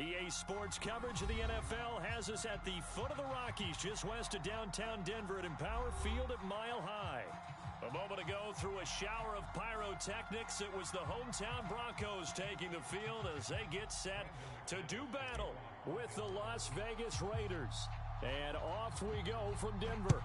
EA Sports coverage of the NFL has us at the foot of the Rockies, just west of downtown Denver at Empower Field at Mile High. A moment ago, through a shower of pyrotechnics, it was the hometown Broncos taking the field as they get set to do battle with the Las Vegas Raiders. And off we go from Denver.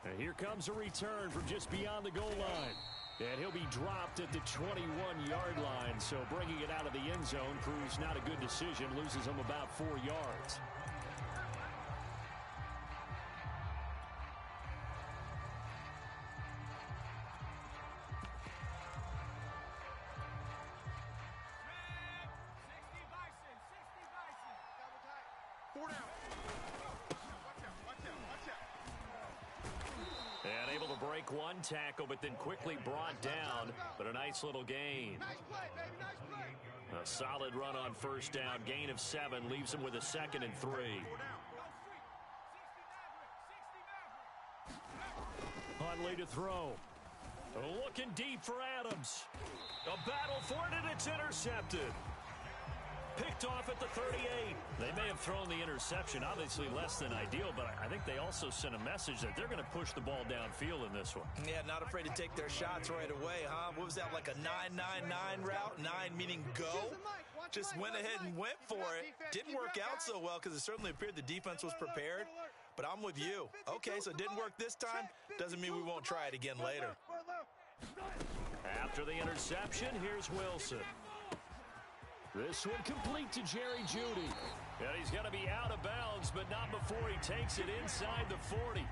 And here comes a return from just beyond the goal line. And he'll be dropped at the 21-yard line. So bringing it out of the end zone proves not a good decision. Loses him about 4 yards. And able to break one tackle, but then quickly brought down. But a nice little gain. Nice play, baby. Nice play. A solid run on first down. Gain of 7 leaves him with a 2nd and 3. Huntley to throw. Looking deep for Adams. A battle for it, and it's intercepted. Picked off at the 38. They may have thrown the interception, obviously less than ideal, but I think they also sent a message that they're going to push the ball downfield in this one. Yeah, not afraid to take their shots right away, huh? What was that, like a 9-9-9 route? 9 meaning go? Just went ahead and went for it. Didn't work out so well because it certainly appeared the defense was prepared, but I'm with you. Okay, so it didn't work this time. Doesn't mean we won't try it again later. After the interception, here's Wilson. This one complete to Jerry Jeudy. And he's going to be out of bounds, but not before he takes it inside the 40.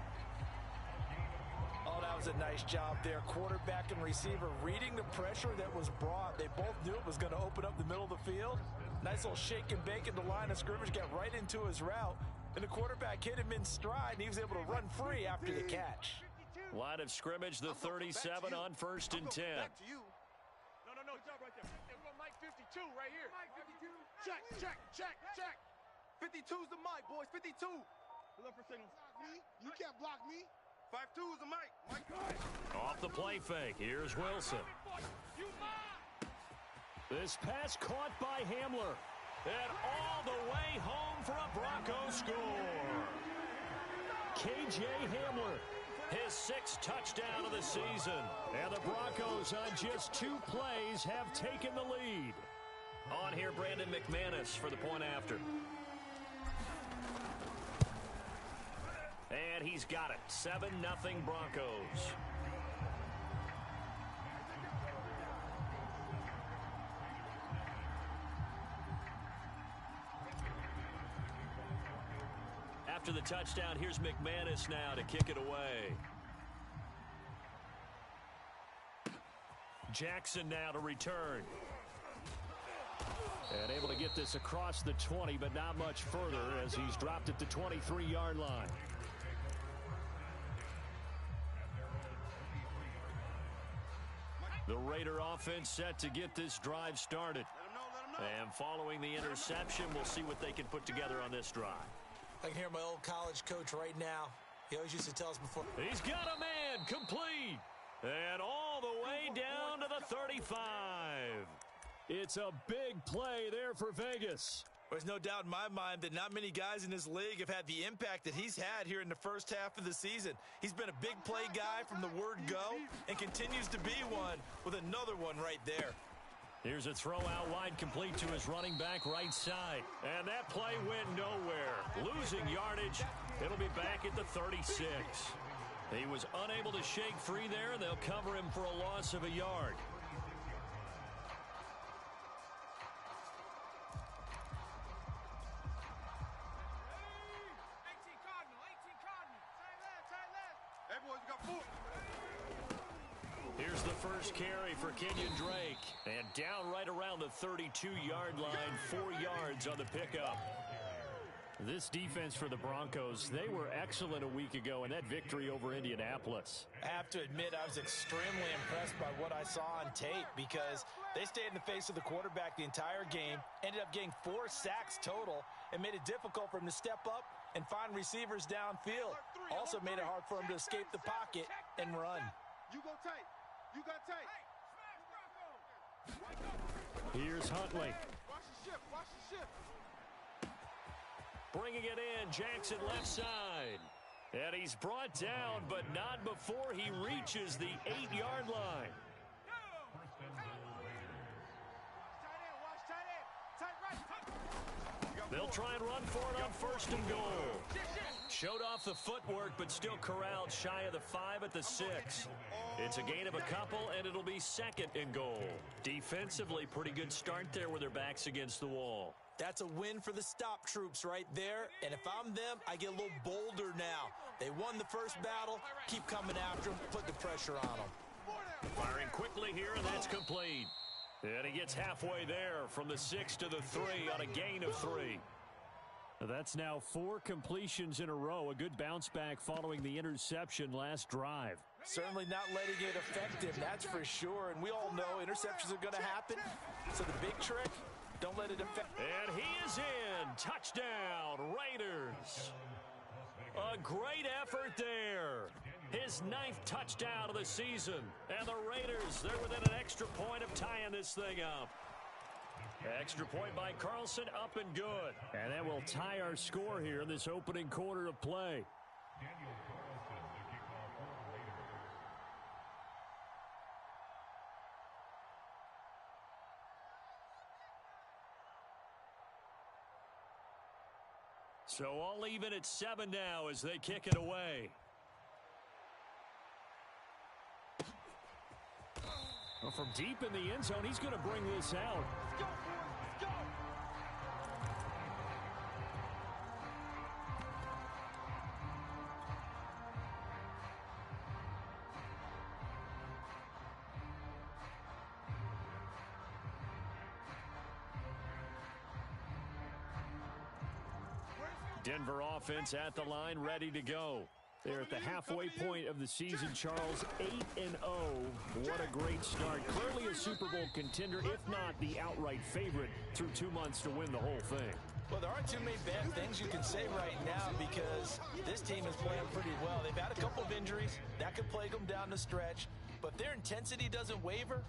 Oh, that was a nice job there. Quarterback and receiver reading the pressure that was brought. They both knew it was going to open up the middle of the field. Nice little shake and bake at the line of scrimmage, got right into his route. And the quarterback hit him in stride, and he was able to run free after the catch. Line of scrimmage, the 37 on 1st and 10. Back to you. No, good job right there. Hey, we're on Mike 52 right here. Mike 52. Check. 52's the mic, boys. 52. Look for signals. You can't block me. 52's the mic. Mike. Off the play fake. Here's Wilson. This pass caught by Hamler. And all the way home for a Broncos score. KJ Hamler. His 6th touchdown of the season. And the Broncos on just 2 plays have taken the lead. On here, Brandon McManus for the point after. And he's got it. 7-0 Broncos. After the touchdown, here's McManus now to kick it away. Jackson now to return. And able to get this across the 20, but not much further as he's dropped at the 23-yard line. The Raider offense set to get this drive started. And following the interception, we'll see what they can put together on this drive. I can hear my old college coach right now. He always used to tell us before. He's got a man complete. And all the way down to the 35. It's a big play there for Vegas. There's no doubt in my mind that not many guys in this league have had the impact that he's had here in the first half of the season. He's been a big play guy from the word go and continues to be one with another one right there. Here's a throw out wide complete to his running back right side. And that play went nowhere. Losing yardage. It'll be back at the 36. He was unable to shake free there, and they'll cover him for a loss of a yard. Here's the first carry for Kenyon Drake. And down right around the 32-yard line, 4 yards on the pickup. This defense for the Broncos, they were excellent a week ago in that victory over Indianapolis. I have to admit, I was extremely impressed by what I saw on tape because they stayed in the face of the quarterback the entire game, ended up getting 4 sacks total, and made it difficult for him to step up and find receivers downfield. Also made it hard for him to escape the pocket and run. You go tight. You got tight. Here's Huntley. Watch the ship. Watch the ship. Bringing it in, Jackson left side. And he's brought down, but not before he reaches the 8-yard line. They'll try and run for it on 1st and goal. Showed off the footwork, but still corralled shy of the 5 at the 6. It's a gain of a couple, and it'll be 2nd and goal. Defensively, pretty good start there with their backs against the wall. That's a win for the stop troops right there. And if I'm them, I get a little bolder now. They won the first battle. Keep coming after them. Put the pressure on them. Firing quickly here, and that's complete. And he gets halfway there from the 6 to the 3 on a gain of 3. That's now 4 completions in a row. A good bounce back following the interception last drive. Certainly not letting it affect him, that's for sure. And we all know interceptions are going to happen. So the big trick, don't let it affect. And he is in. Touchdown, Raiders. A great effort there. His 9th touchdown of the season. And the Raiders, they're within an extra point of tying this thing up. Extra point by Carlson, up and good. And that will tie our score here in this opening quarter of play. So all even at 7 now as they kick it away. Well, from deep in the end zone, he's going to bring this out. Let's go, boys. Let's go. Denver offense at the line, ready to go. They're at the halfway point of the season, Charles, 8-0. What a great start. Clearly a Super Bowl contender, if not the outright favorite, through 2 months to win the whole thing. Well, there aren't too many bad things you can say right now because this team is playing pretty well. They've had a couple of injuries. That could plague them down the stretch. But their intensity doesn't waver.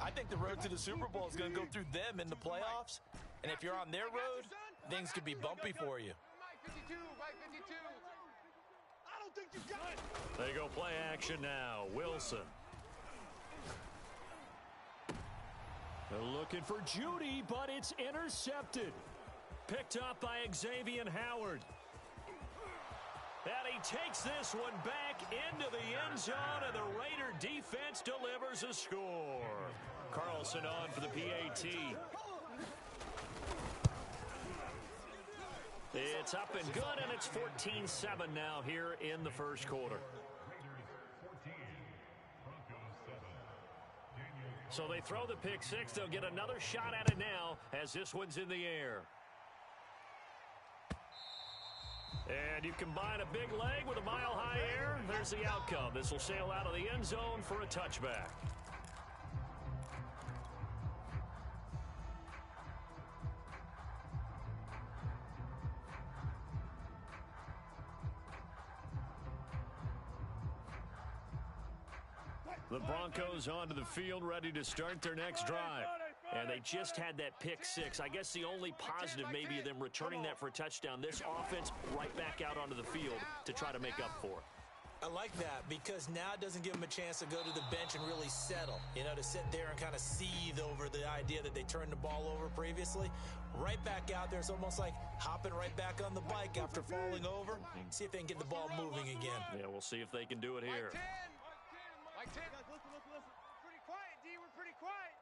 I think the road to the Super Bowl is going to go through them in the playoffs. And if you're on their road, things could be bumpy for you. Mike 52, Mike 52. I don't think you got it. They go play action now. Wilson. They're looking for Judy, but it's intercepted. Picked up by Xavier Howard. And he takes this one back into the end zone, and the Raider defense delivers a score. Carlson on for the PAT. It's up and good, and it's 14-7 now here in the first quarter. So they throw the pick six. They'll get another shot at it now as this one's in the air. And you combine a big leg with a mile-high air. There's the outcome. This will sail out of the end zone for a touchback. The Broncos onto the field, ready to start their next drive. And they just had that pick six. I guess the only positive maybe of them returning that for a touchdown. This offense right back out onto the field to try to make up for it. I like that because now it doesn't give them a chance to go to the bench and really settle. You know, to sit there and kind of seethe over the idea that they turned the ball over previously. Right back out there. It's almost like hopping right back on the bike after falling over. See if they can get the ball moving again. Yeah, we'll see if they can do it here. Mike 10. Listen. Pretty quiet, D. We're pretty quiet.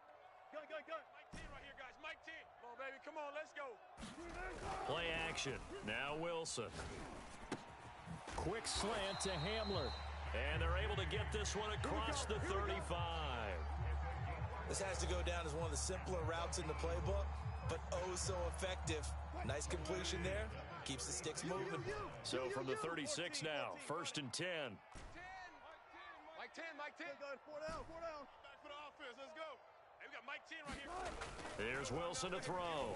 Go. Mike 10 right here, guys. Mike 10. Come on, baby. Come on, let's go. Play action. Now Wilson. Quick slant to Hamler. And they're able to get this one across the 35. This has to go down as one of the simpler routes in the playbook, but oh so effective. Nice completion there. Keeps the sticks moving. So from the 36 now, 1st and 10. Mike 10. Four down. Back for the offense. Let's go. Hey, we got Mike 10 right here. Here's Wilson to throw.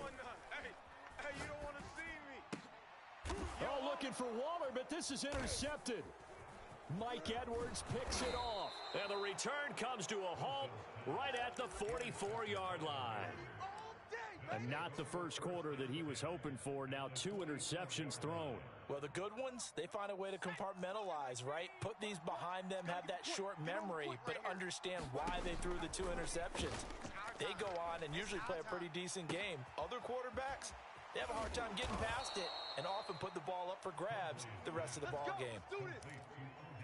Hey, you don't want to see me. Oh, looking for Waller, but this is intercepted. Mike Edwards picks it off. And the return comes to a halt right at the 44-yard line. And not the first quarter that he was hoping for. Now 2 interceptions thrown. Well, the good ones, they find a way to compartmentalize, right? Put these behind them, have that short memory, but understand why they threw the 2 interceptions. They go on and usually play a pretty decent game. Other quarterbacks, they have a hard time getting past it and often put the ball up for grabs the rest of the ball game.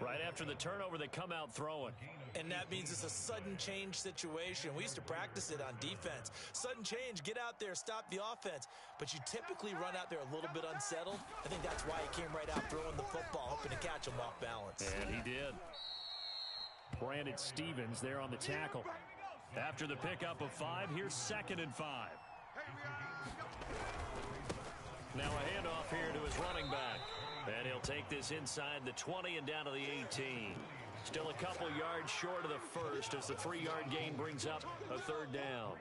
Right after the turnover, they come out throwing. And that means it's a sudden change situation. We used to practice it on defense. Sudden change, get out there, stop the offense. But you typically run out there a little bit unsettled. I think that's why he came right out throwing the football, hoping to catch him off balance. And he did. Brandon Stevens there on the tackle. After the pickup of 5, here's 2nd and 5. Now a handoff here to his running back. And he'll take this inside the 20 and down to the 18. Still a couple yards short of the first as the 3-yard gain brings up a 3rd down.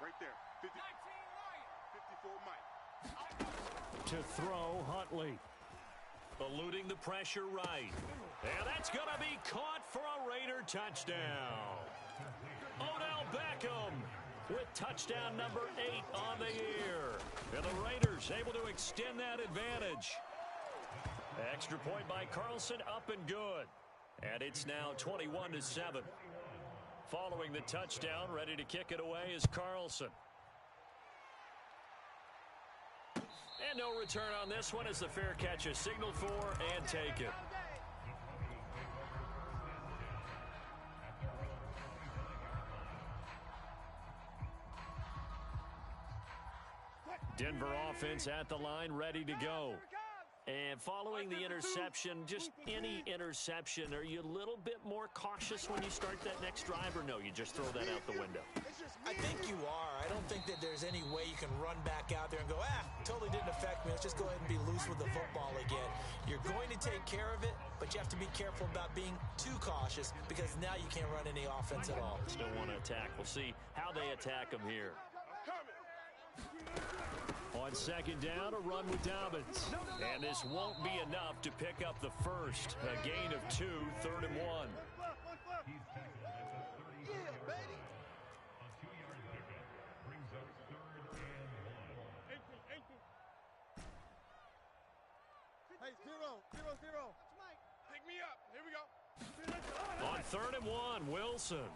Right there. 54 Mike. To throw, Huntley. Eluding the pressure right. And that's going to be caught for a Raider touchdown. Odell Beckham with touchdown number 8 on the year. And the Raiders able to extend that advantage. Extra point by Carlson, up and good. And it's now 21-7. Following the touchdown, ready to kick it away is Carlson. And no return on this one as the fair catch is signaled for and taken. Denver offense at the line, ready to go. And following the interception, just any interception, are you a little bit more cautious when you start that next drive, or no, you just throw that out the window? I think you are. I don't think that there's any way you can run back out there and go, totally didn't affect me. Let's just go ahead and be loose with the football again. You're going to take care of it, but you have to be careful about being too cautious because now you can't run any offense at all. Still want to attack. We'll see how they attack them here. On 2nd down, a run with Dobbins. And this won't be enough to pick up the first. A gain of 2, 3rd and 1. Hey, 0-0-0. Pick me up. Here we go. On 3rd and 1, Wilson.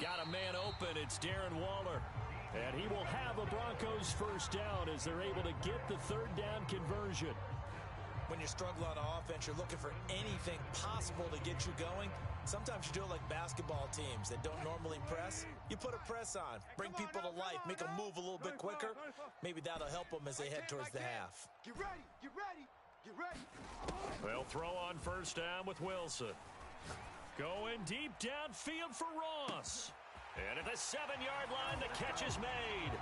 Got a man open. It's Darren Waller. And he will have a Broncos first down as they're able to get the 3rd down conversion. When you struggle on offense, you're looking for anything possible to get you going. Sometimes you do it like basketball teams that don't normally press. You put a press on, bring people to life, make them move a little bit quicker. Maybe that'll help them as they head towards the half. Get ready, get ready, get ready. They'll throw on first down with Wilson. Going deep downfield for Ross. And at the 7-yard line, the catch is made.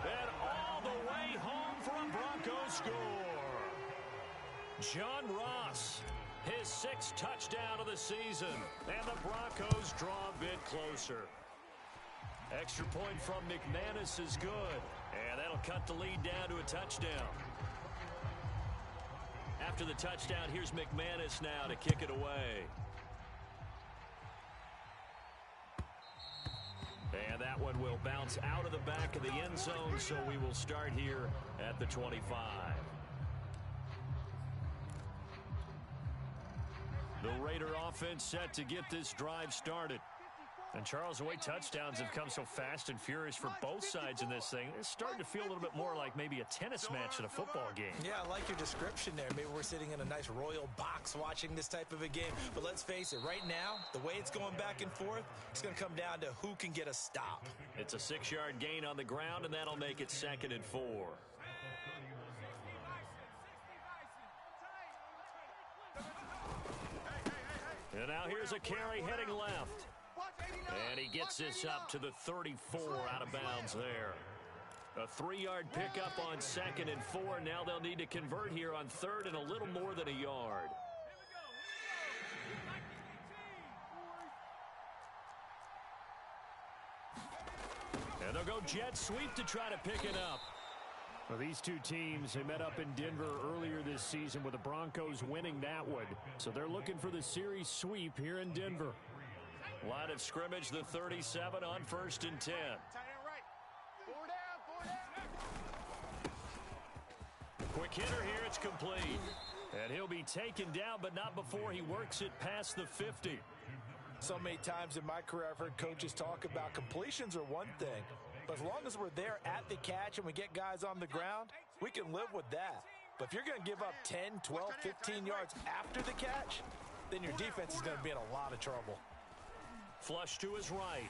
And all the way home for a Broncos score. John Ross, his 6th touchdown of the season. And the Broncos draw a bit closer. Extra point from McManus is good. And that'll cut the lead down to a touchdown. After the touchdown, here's McManus now to kick it away. And that one will bounce out of the back of the end zone, so we will start here at the 25. The Raider offense set to get this drive started. And, Charles, the way touchdowns have come so fast and furious for both sides in this thing, it's starting to feel a little bit more like maybe a tennis match in a football game. Yeah, I like your description there. Maybe we're sitting in a nice royal box watching this type of a game. But let's face it, right now, the way it's going back and forth, it's going to come down to who can get a stop. It's a 6-yard gain on the ground, and that'll make it 2nd and 4. And now here's a carry heading left. And he gets this up to the 34 out of bounds there. A 3-yard pickup on 2nd and 4. Now they'll need to convert here on 3rd and a little more than a yard. And they'll go jet sweep to try to pick it up. Well, these two teams, they met up in Denver earlier this season with the Broncos winning that one. So they're looking for the series sweep here in Denver. Line of scrimmage, the 37 on 1st and 10. Quick hitter here, it's complete. And he'll be taken down, but not before he works it past the 50. So many times in my career, I've heard coaches talk about completions are one thing. But as long as we're there at the catch and we get guys on the ground, we can live with that. But if you're going to give up 10, 12, 15 yards after the catch, then your defense is going to be in a lot of trouble. Flush to his right.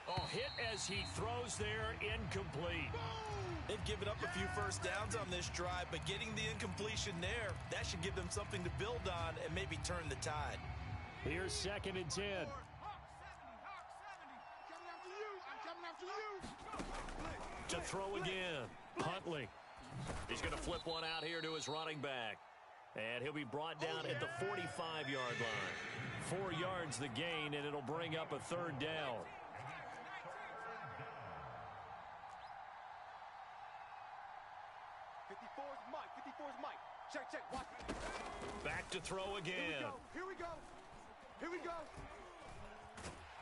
Oh, hit as he throws there, incomplete. They've given up a few first downs on this drive, but getting the incompletion there, that should give them something to build on and maybe turn the tide. Here's 2nd and 10. To throw again, Huntley. He's going to flip one out here to his running back. And he'll be brought down at the 45-yard line. 4 yards the gain, and it'll bring up a 3rd down. Check, watch. Back to throw again. Here we go.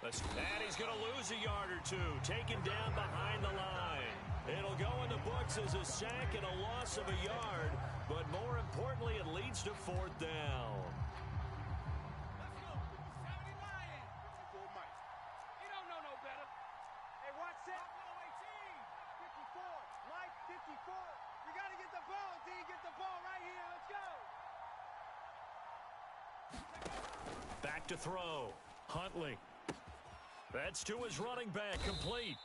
And he's going to lose a yard or two, taken down behind the line. It'll go in the books as a sack and a loss of a yard, but more importantly, it leads to 4th down. Let's go. 70 Lions. 54 Mike. He don't know no better. Hey, watch that. 54. Mike, 54. You got to get the ball, D. Get the ball right here. Let's go. Back to throw. Huntley. That's to his running back, complete.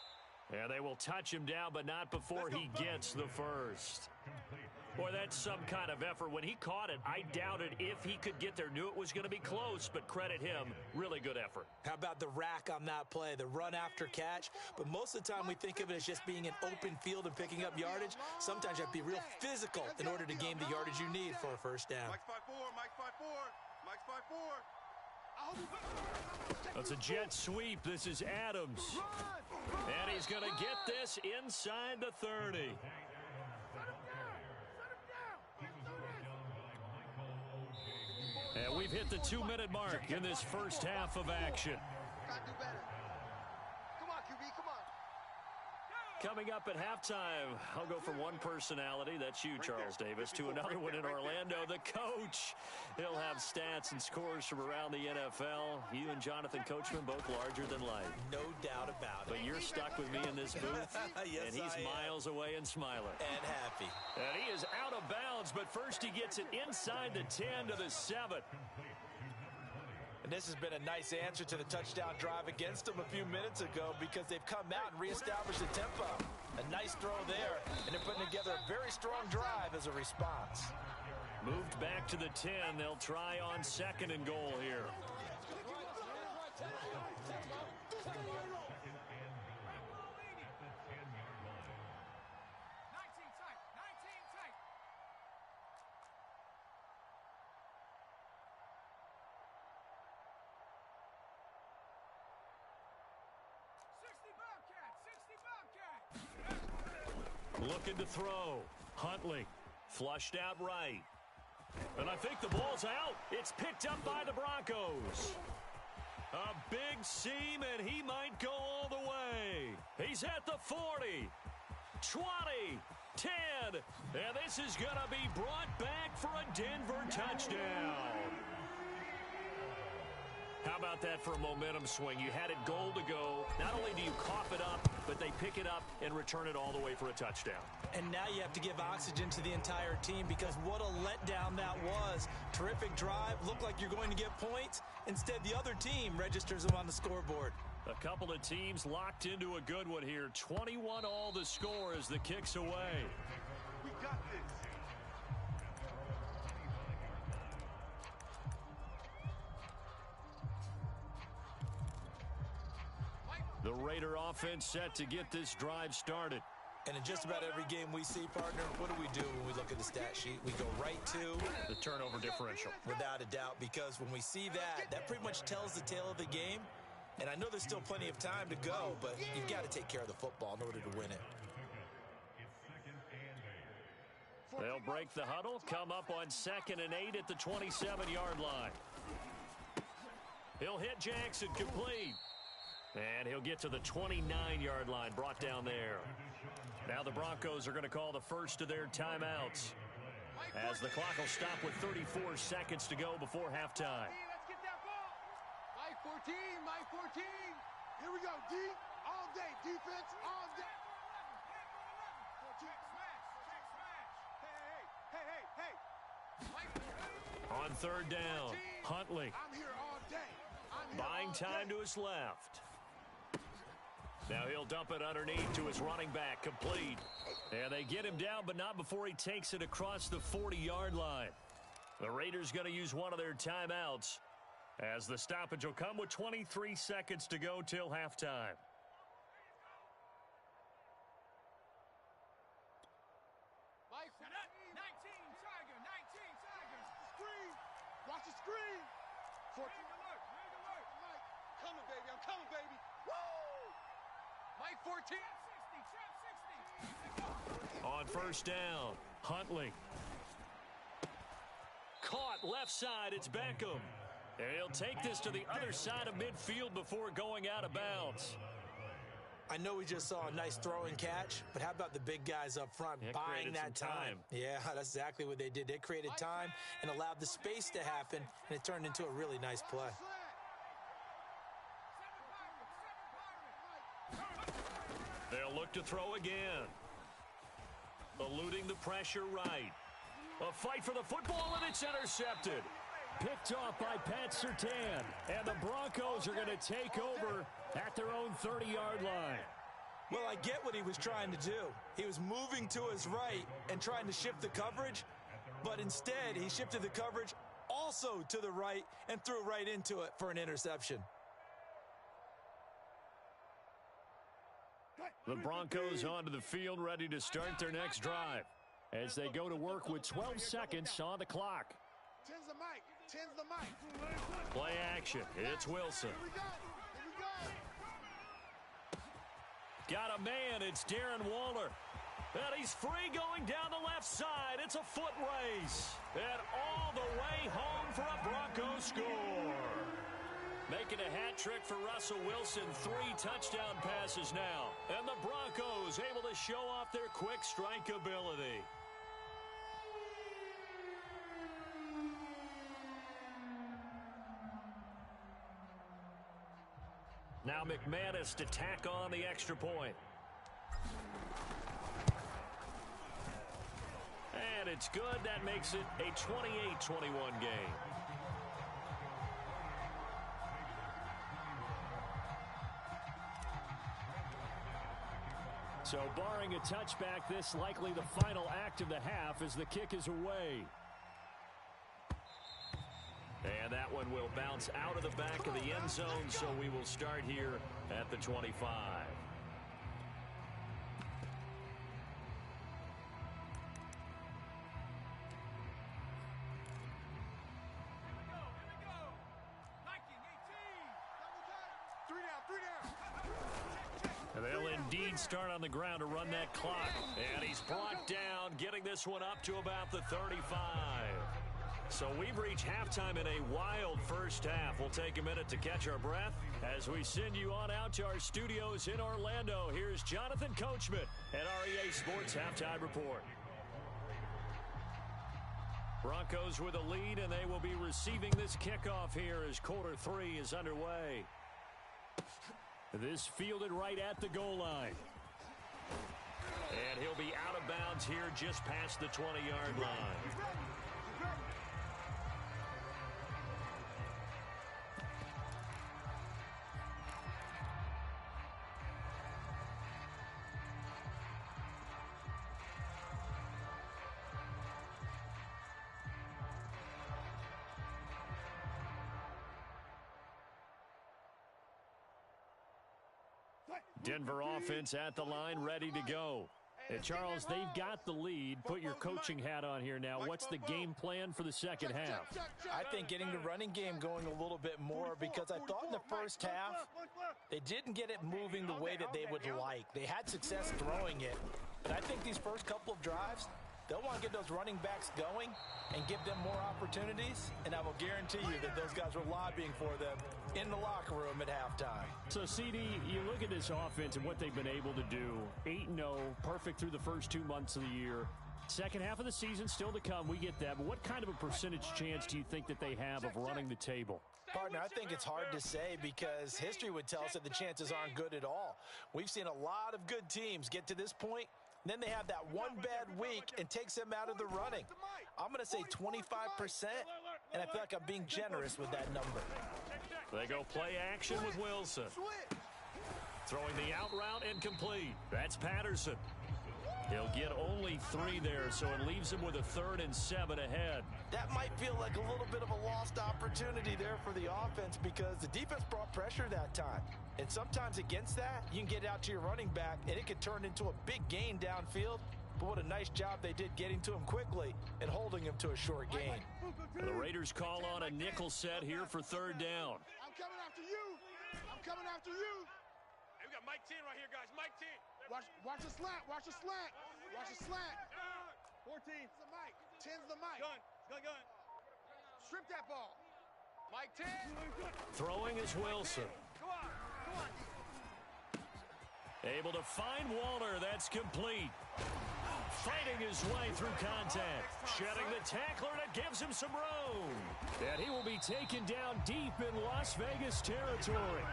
And they will touch him down, but not before he gets the first. Boy, that's some kind of effort. When he caught it, I doubted if he could get there. Knew it was going to be close, but credit him. Really good effort. How about the rack on that play, the run after catch? But most of the time we think of it as just being an open field and picking up yardage. Sometimes you have to be real physical in order to gain the yardage you need for a first down. Mike's 5'4", Mike's 5'4", Mike's 5'4". That's a jet sweep. This is Adams. And he's going to get this inside the 30. And we've hit the 2-minute mark in this first half of action. Coming up at halftime, I'll go from one personality, that's you, Charles Davis, to another one in Orlando, the coach. He'll have stats and scores from around the NFL. You and Jonathan Coachman both larger than life. No doubt about it. But you're stuck with me in this booth, yes, and he's miles away and smiling. And happy. And he is out of bounds, but first he gets it inside the 10 to the 7. And this has been a nice answer to the touchdown drive against them a few minutes ago because they've come out and reestablished the tempo. A nice throw there, and they're putting together a very strong drive as a response. Moved back to the 10. They'll try on 2nd and goal here. Looking to throw. Huntley flushed out right. And I think the ball's out. It's picked up by the Broncos. A big seam, and he might go all the way. He's at the 40, 20, 10. And this is going to be brought back for a Denver touchdown. How about that for a momentum swing? You had it goal to go. Not only do you cough it up, but they pick it up and return it all the way for a touchdown. And now you have to give oxygen to the entire team because what a letdown that was. Terrific drive. Looked like you're going to get points. Instead, the other team registers them on the scoreboard. A couple of teams locked into a good one here. 21 all the score as the kick's away. We got this. The Raider offense set to get this drive started. And in just about every game we see, partner, what do we do when we look at the stat sheet? We go right to the turnover differential. Without a doubt, because when we see that pretty much tells the tale of the game. And I know there's still plenty of time to go, but you've got to take care of the football in order to win it. They'll break the huddle, come up on 2nd and 8 at the 27-yard line. He'll hit Jackson, complete. And he'll get to the 29-yard line, brought down there. Now the Broncos are going to call the first of their timeouts as the clock will stop with 34 seconds to go before halftime. Let's get that ball. My 14, my 14. Here we go, D. All day, defense, all day. 14. On 3rd down, Huntley. I'm here all day. Buying time to his left. Now he'll dump it underneath to his running back, complete. And they get him down, but not before he takes it across the 40-yard line. The Raiders going to use one of their timeouts as the stoppage will come with 23 seconds to go till halftime. Watch the screen. 14 alert. Coming, baby. I'm coming, baby. Woo! Mike 14. On 1st down, Huntley. Caught left side. It's Beckham. And he'll take this to the other side of midfield before going out of bounds. I know we just saw a nice throw and catch, but how about the big guys up front buying that time? Yeah, that's exactly what they did. They created time and allowed the space to happen, and it turned into a really nice play. They'll look to throw again. Eluding the pressure right. A fight for the football, and it's intercepted. Picked off by Pat Surtain, and the Broncos are going to take over at their own 30-yard line. Well, I get what he was trying to do. He was moving to his right and trying to shift the coverage, but instead he shifted the coverage also to the right and threw right into it for an interception. The Broncos onto the field, ready to start their next drive as they go to work with 12 seconds on the clock. Tens the mic. Tens the mic. Play action. It's Wilson. Here we go. Got a man. It's Darren Waller. And he's free going down the left side. It's a foot race. And all the way home for a Broncos score. Making a hat trick for Russell Wilson. 3 touchdown passes now. And the Broncos able to show off their quick strike ability. Now McManus to tack on the extra point. And it's good. That makes it a 28-21 game. So barring a touchback, this likely the final act of the half as the kick is away. And that one will bounce out of the back of the end zone, so we will start here at the 25. And they'll indeed start on the ground to run that clock. And he's brought down, getting this one up to about the 35. So we've reached halftime in a wild first half. We'll take a minute to catch our breath as we send you on out to our studios in Orlando. Here's Jonathan Coachman at REA Sports Halftime Report. Broncos with a lead, and they will be receiving this kickoff here as quarter 3 is underway. This fielded right at the goal line. And he'll be out of bounds here just past the 20-yard line. Denver offense at the line, ready to go. And Charles, they've got the lead. Put your coaching hat on here now. What's the game plan for the second half? I think getting the running game going a little bit more, because I thought in the first half they didn't get it moving the way that they would like. They had success throwing it, but I think these first couple of drives, they'll want to get those running backs going and give them more opportunities, and I will guarantee you that those guys were lobbying for them in the locker room at halftime. So, CD, you look at this offense and what they've been able to do. 8-0, perfect through the first 2 months of the year. Second half of the season still to come. We get that. But what kind of a percentage chance do you think that they have of running the table? Partner, I think it's hard to say, because history would tell us that the chances aren't good at all. We've seen a lot of good teams get to this point, then they have that one bad week and takes them out of the running. I'm going to say 25%, and I feel like I'm being generous with that number. They go play action with Wilson. Throwing the out route and complete. That's Patterson. He'll get only 3 there, so it leaves him with a 3rd and 7 ahead. That might feel like a little bit of a lost opportunity there for the offense, because the defense brought pressure that time. And sometimes against that, you can get out to your running back, and it could turn into a big gain downfield. But what a nice job they did getting to him quickly and holding him to a short gain. The Raiders call on a nickel set here for 3rd down. I'm coming after you. I'm coming after you. Hey, we got Mike 10 right here, guys. Mike 10. Watch the slant. Watch the slant. Watch the slant. 14. It's the Mike. 10's the Mike. Gun. Strip that ball. Mike 10. Throwing is Wilson. Come on. Able to find Walter. That's complete. Fighting his way through contact. Shedding the tackler, and it gives him some room. And he will be taken down deep in Las Vegas territory.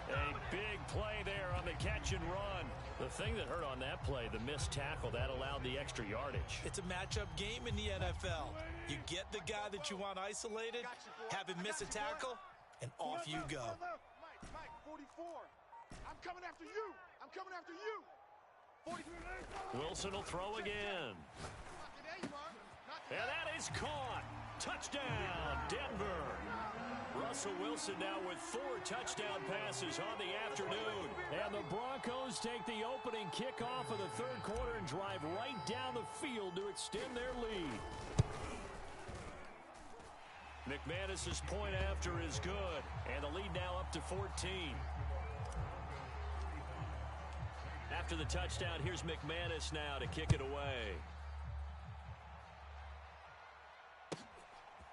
A big play there on the catch and run. The thing that hurt on that play, the missed tackle, that allowed the extra yardage. It's a matchup game in the NFL. You get the guy that you want isolated, have him miss a tackle, and off you go. Mike, 44. I'm coming after you. I'm coming after you. 43. Wilson will throw again. And that is caught. Touchdown, Denver. Russell Wilson now with 4 touchdown passes on the afternoon. And the Broncos take the opening kickoff of the 3rd quarter and drive right down the field to extend their lead. McManus's point after is good. And the lead now up to 14. After the touchdown, here's McManus now to kick it away.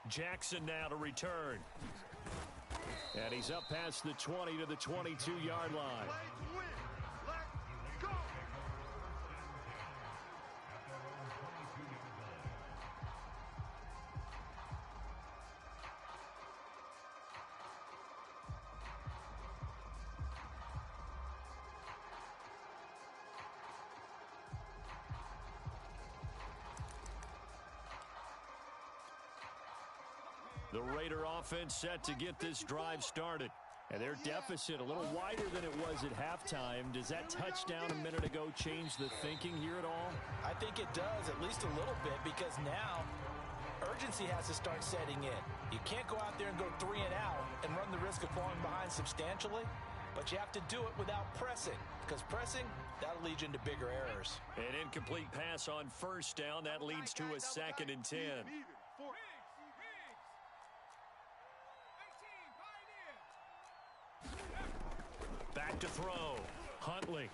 Jackson now to return. And he's up past the 20 to the 22-yard line. Let's go. The Raider offense set to get this drive started. And their deficit a little wider than it was at halftime. Does that touchdown a minute ago change the thinking here at all? I think it does, at least a little bit, because now urgency has to start setting in. You can't go out there and go 3 and out and run the risk of falling behind substantially, but you have to do it without pressing, because pressing, that'll lead you into bigger errors. An incomplete pass on 1st down. That leads to a 2nd and 10. Back to throw. Huntley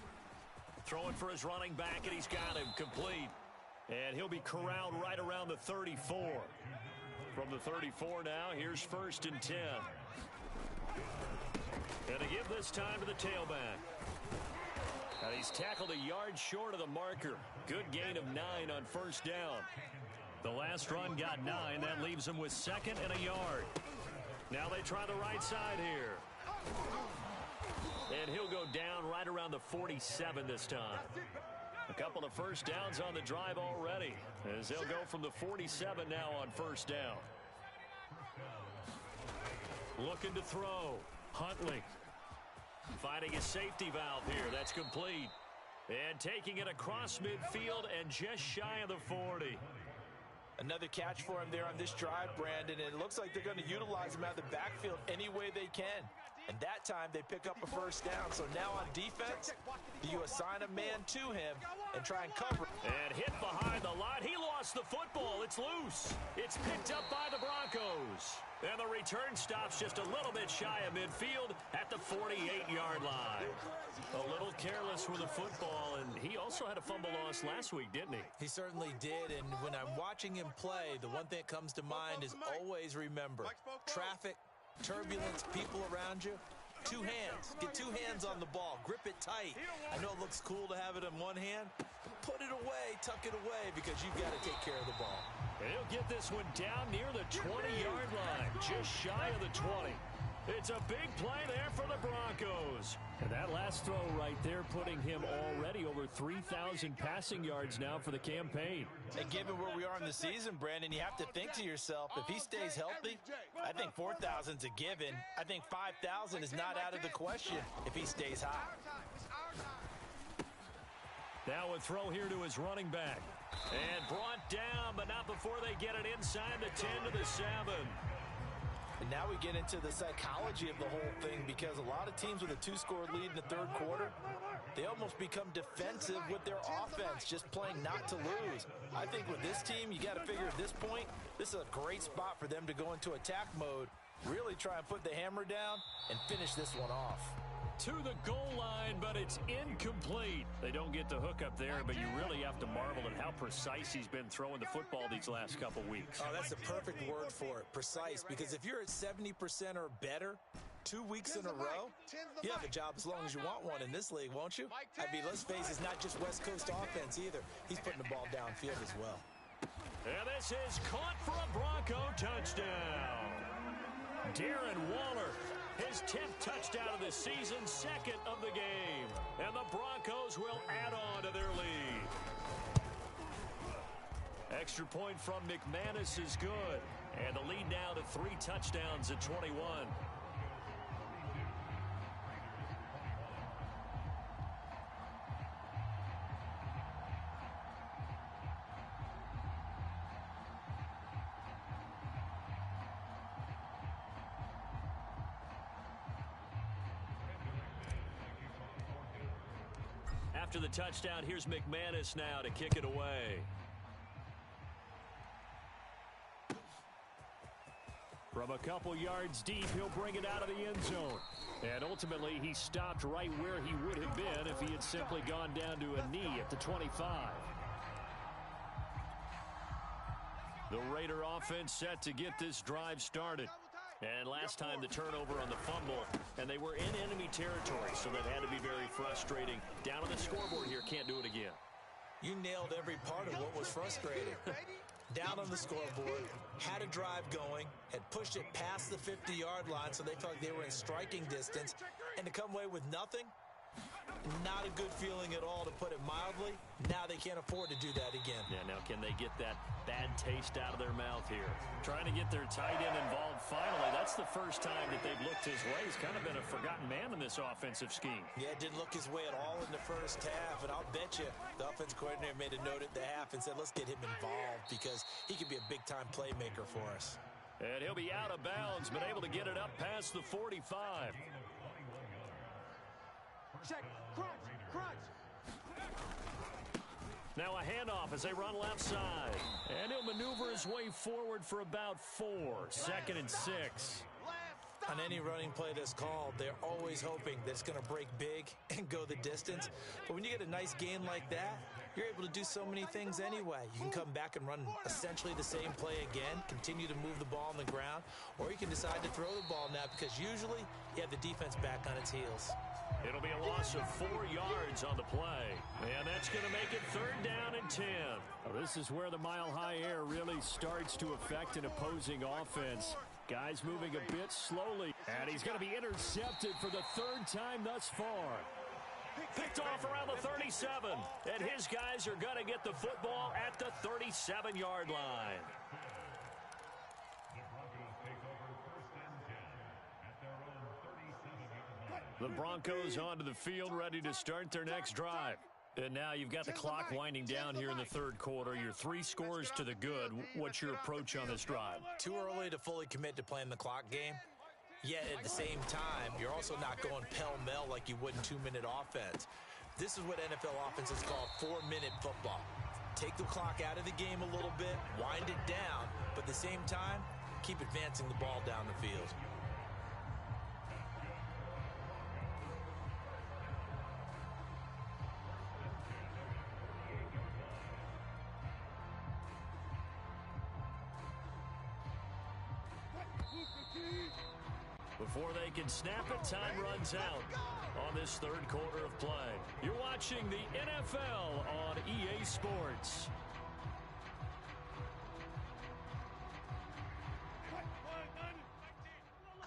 throwing for his running back, and he's got him complete. And he'll be corralled right around the 34. From the 34 now, here's 1st and 10. And to give this time to the tailback. And he's tackled a yard short of the marker. Good gain of 9 on 1st down. The last run got 9. That leaves him with 2nd and a yard. Now they try the right side here. And he'll go down right around the 47 this time. A couple of 1st downs on the drive already, as they'll go from the 47 now on 1st down. Looking to throw. Huntley finding a safety valve here. That's complete. And taking it across midfield and just shy of the 40. Another catch for him there on this drive, Brandon. And it looks like they're going to utilize him out of the backfield any way they can. And that time they pick up a first down. So now on defense, you assign a man to him and try and cover. And hit behind the line. He lost the football. It's loose. It's picked up by the Broncos. And the return stops just a little bit shy of midfield at the 48-yard line. A little careless with the football, and he also had a fumble loss last week, didn't he? He certainly did, and when I'm watching him play, the one thing that comes to mind is always remember, traffic, turbulence, people around you, two hands. Get two hands on the ball. Grip it tight. I know it looks cool to have it in one hand. Put it away, tuck it away, because you've got to take care of the ball. And he'll get this one down near the 20-yard line, just shy of the 20. It's a big play there for the Broncos. And that last throw right there putting him already over 3,000 passing yards now for the campaign. And given where we are in the season, Brandon, you have to think to yourself, if he stays healthy, I think 4,000's a given. I think 5,000 is not out of the question if he stays hot. Now a throw here to his running back. And brought down, but not before they get it inside the 10 to the 7. And now we get into the psychology of the whole thing, because a lot of teams with a two-score lead in the third quarter, they almost become defensive with their offense, just playing not to lose. I think with this team, you got to figure at this point, this is a great spot for them to go into attack mode, really try and put the hammer down and finish this one off. To the goal line, but it's incomplete. They don't get the hook up there, but you really have to marvel at how precise he's been throwing the football these last couple weeks. Oh, that's the perfect word for it, precise, because if you're at 70% or better 2 weeks in a row, you have a job as long as you want one in this league, won't you? I mean, let's face it, it's not just West Coast offense either. He's putting the ball downfield as well. And this is caught for a Bronco touchdown. Darren Waller, his 10th touchdown of the season, second of the game. And the Broncos will add on to their lead. Extra point from McManus is good. And the lead now to 3 touchdowns at 21. After the touchdown, here's McManus now to kick it away. From a couple yards deep, he'll bring it out of the end zone. And ultimately, he stopped right where he would have been if he had simply gone down to a knee at the 25. The Raider offense set to get this drive started. And last time the turnover on the fumble, and they were in enemy territory, so that had to be very frustrating. Down on the scoreboard here, can't do it again. You nailed every part of what was frustrating. Down on the scoreboard, had a drive going, had pushed it past the 50-yard line so they felt like they were in striking distance, and to come away with nothing, not a good feeling at all, to put it mildly. Now they can't afford to do that again. Yeah, now can they get that bad taste out of their mouth here? Trying to get their tight end involved finally. That's the first time that they've looked his way. He's kind of been a forgotten man in this offensive scheme. Yeah, didn't look his way at all in the first half, and I'll bet you the offense coordinator made a note at the half and said, let's get him involved because he could be a big-time playmaker for us. And he'll be out of bounds, but able to get it up past the 45. Check, crunch, crunch. Now a handoff as they run left side. And he'll maneuver his way forward for about 4. 2nd and 6. On any running play that's called, they're always hoping that it's going to break big and go the distance. But when you get a nice gain like that, you're able to do so many things anyway. You can come back and run essentially the same play again, continue to move the ball on the ground, or you can decide to throw the ball now because usually you have the defense back on its heels. It'll be a loss of 4 yards on the play. And that's going to make it 3rd down and 10. Well, this is where the mile-high air really starts to affect an opposing offense. Guys moving a bit slowly. And he's going to be intercepted for the 3rd time thus far. Picked off around the 37. And his guys are going to get the football at the 37-yard line. The Broncos onto the field, ready to start their next drive. And now you've got the clock winding down here in the 3rd quarter. You're 3 scores to the good. What's your approach on this drive? Too early to fully commit to playing the clock game. Yet at the same time, you're also not going pell-mell like you would in 2-minute offense. This is what NFL offenses call 4-minute football. Take the clock out of the game a little bit, wind it down, but at the same time, keep advancing the ball down the field. Before they can snap it, time runs out on this third quarter of play. You're watching the NFL on EA Sports. I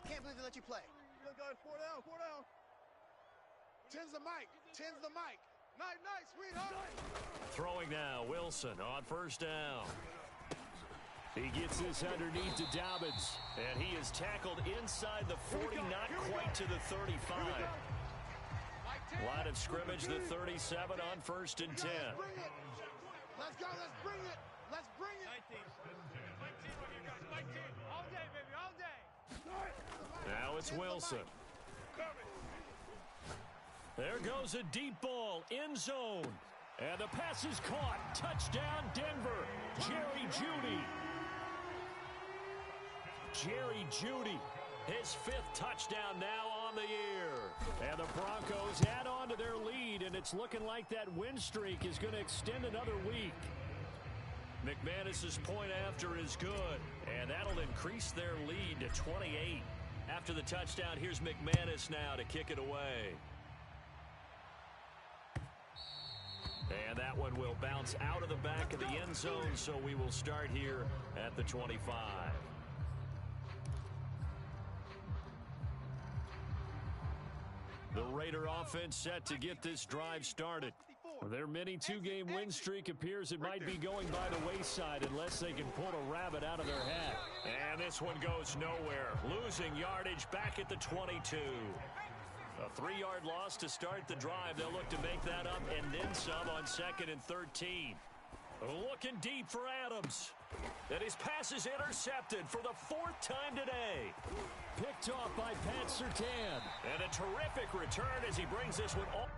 can't believe they let you play. Four down. 10's the mic. 10's the mic. Nice, sweetheart. Throwing now, Wilson on first down. He gets this underneath to Dobbins, and he is tackled inside the 40, not quite to the 35. Line of scrimmage, the 37 on first and 10. Let's go, let's bring it. Let's bring it. All day, baby, all day. Now it's Wilson. There goes a deep ball, end zone. And the pass is caught. Touchdown, Denver. Jerry Jeudy. Jerry Jeudy, his 5th touchdown now on the year. And the Broncos add on to their lead, and it's looking like that win streak is going to extend another week. McManus's point after is good, and that'll increase their lead to 28. After the touchdown, here's McManus now to kick it away. And that one will bounce out of the back of the end zone, so we will start here at the 25. The Raider offense set to get this drive started. Their mini 2-game win streak appears it might be going by the wayside unless they can pull a rabbit out of their hat. And this one goes nowhere. Losing yardage back at the 22. A 3-yard loss to start the drive. They'll look to make that up and then some on 2nd and 13. Looking deep for Adams. And his pass is intercepted for the 4th time today. Picked off by Pat Surtain. And a terrific return as he brings this one all.